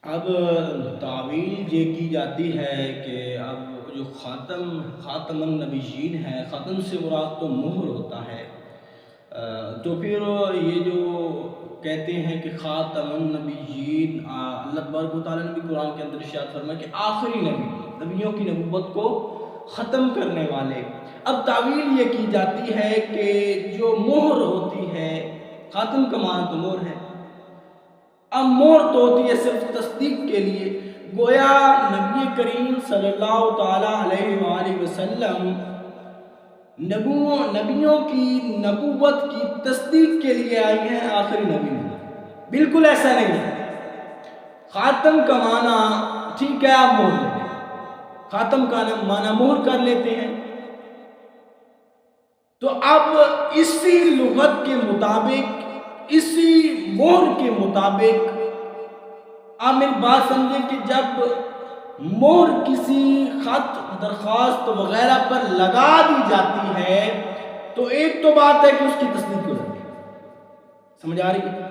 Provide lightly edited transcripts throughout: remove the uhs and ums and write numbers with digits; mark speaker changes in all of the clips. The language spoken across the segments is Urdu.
Speaker 1: اب تعویل یہ کی جاتی ہے کہ اب جو خاتم النبیین ہے، ختم سے مراد تو مہر ہوتا ہے۔ تو پھر یہ جو کہتے ہیں کہ خاتم النبیین، اللہ تبارک و تعالیٰ نے بھی قرآن کے اندر ارشاد فرمایا کہ آخری نبی، نبیوں کی نبوت کو ختم کرنے والے۔ اب تعویل یہ کی جاتی ہے کہ جو مہر ہوتی ہے، خاتم کا معنی تو مہر ہے، اب مہر تو ہوتی ہے صرف تصدیق کے لیے، گویا نبی کریم صلی اللہ تعالیٰ علیہ وآلہ وسلم نبیوں کی نبوت کی تصدیق کے لیے آئی ہیں، آخری نبی نہیں۔ بالکل ایسا نہیں ہے۔ خاتم کا معنی ٹھیک ہے، آپ مہر لیں، خاتم کا معنی مہر کر لیتے ہیں، تو اب اسی لغت کے مطابق، اسی مہر کے مطابق آپ میری بات سمجھیں کہ جب مہر کسی خط، درخواست وغیرہ پر لگا دی جاتی ہے تو ایک تو بات ہے کہ اس کی تصدیق ہو جاتی ہے، سمجھ آ رہی ہے؟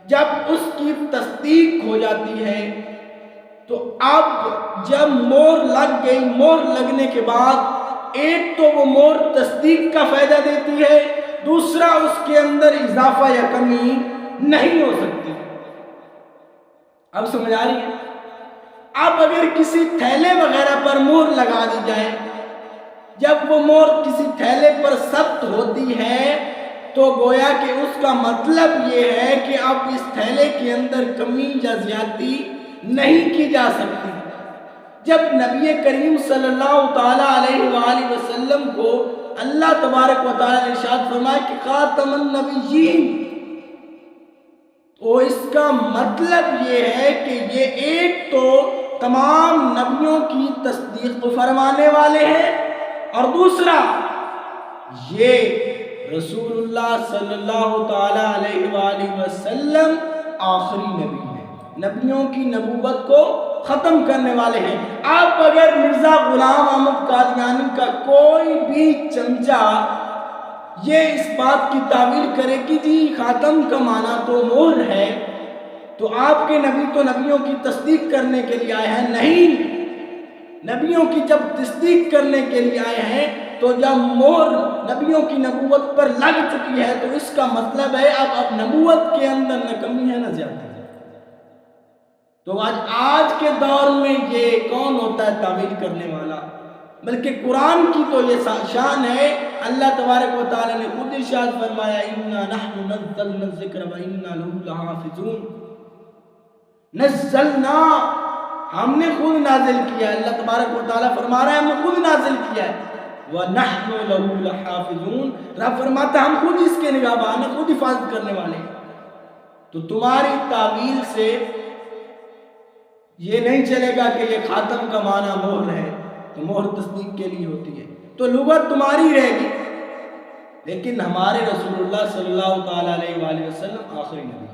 Speaker 1: جب اس کی تصدیق ہو جاتی ہے تو اب جب مہر لگ گئی، مہر لگنے کے بعد ایک تو وہ مہر تصدیق کا فائدہ دیتی ہے، دوسرا اس کے اندر اضافہ یا کمی نہیں ہو سکتی۔ اب سمجھ آ رہی ہے؟ اب اگر کسی تھیلے وغیرہ پر مہر لگا دی جائے، جب وہ مہر کسی تھیلے پر ثبت ہوتی ہے تو گویا کہ اس کا مطلب یہ ہے کہ اب اس تھیلے کے اندر کمی یا زیادتی نہیں کی جا سکتی۔ جب نبی کریم صلی اللہ تعالیٰ علیہ وآلہ وسلم کو اللہ تبارک و تعالیٰ نے ارشاد فرمایا کہ خاتم النبیین، تو اس کا مطلب یہ ہے کہ یہ ایک تو تمام نبیوں کی تصدیق فرمانے والے ہیں، اور دوسرا یہ رسول اللہ صلی اللہ تعالیٰ علیہ وآلہ وسلم آخری نبی ہیں، نبیوں کی نبوت کو ختم کرنے والے ہیں۔ آپ اگر مرزا غلام احمد قادیانی کا کوئی بھی چمچہ یہ اس بات کی تعویل کرے کہ جی خاتم کا معنی تو مہر ہے، تو آپ کے نبی تو نبیوں کی تصدیق کرنے کے لیے آئے ہیں، نہیں، نبیوں کی جب تصدیق کرنے کے لیے آئے ہیں تو جب مہر نبیوں کی نبوت پر لگ چکی ہے تو اس کا مطلب ہے اب نبوت کے اندر نہ کمی ہے نہ زیادتی ہے۔ تو آج کے دور میں یہ کون ہوتا ہے تعویل کرنے والا؟ بلکہ قرآن کی تو یہ شان ہے، اللہ تبارک و تعالیٰ نے خود ارشاد فرمایا اِنَّا نَحْنُ نَزَّلْنَا الذِّكْرَ وَإِنَّا لَهُ لَحَافِظُونَ۔ نزلنا، ہم نے خود نازل کیا ہے، اللہ تبارک و تعالیٰ فرما رہا ہے ہم نے خود نازل کیا ہے، وَنَحْنُ لَهُ لَحَافِظُونَ، رب فرماتا ہے ہم خود اس کے نگہبان ہیں، خود حفاظت کرنے والے ہیں۔ تو تمہاری تعویل سے یہ نہیں چلے گا کہ یہ خاتم کا معنی مہر ہے، تو مہر تصدیق کے لیے ہوتی ہے، تو لغت تمہاری رہے گی، لیکن ہمارے رسول اللہ صلی اللہ تعالیٰ علیہ وآلہ وسلم آخری نبی۔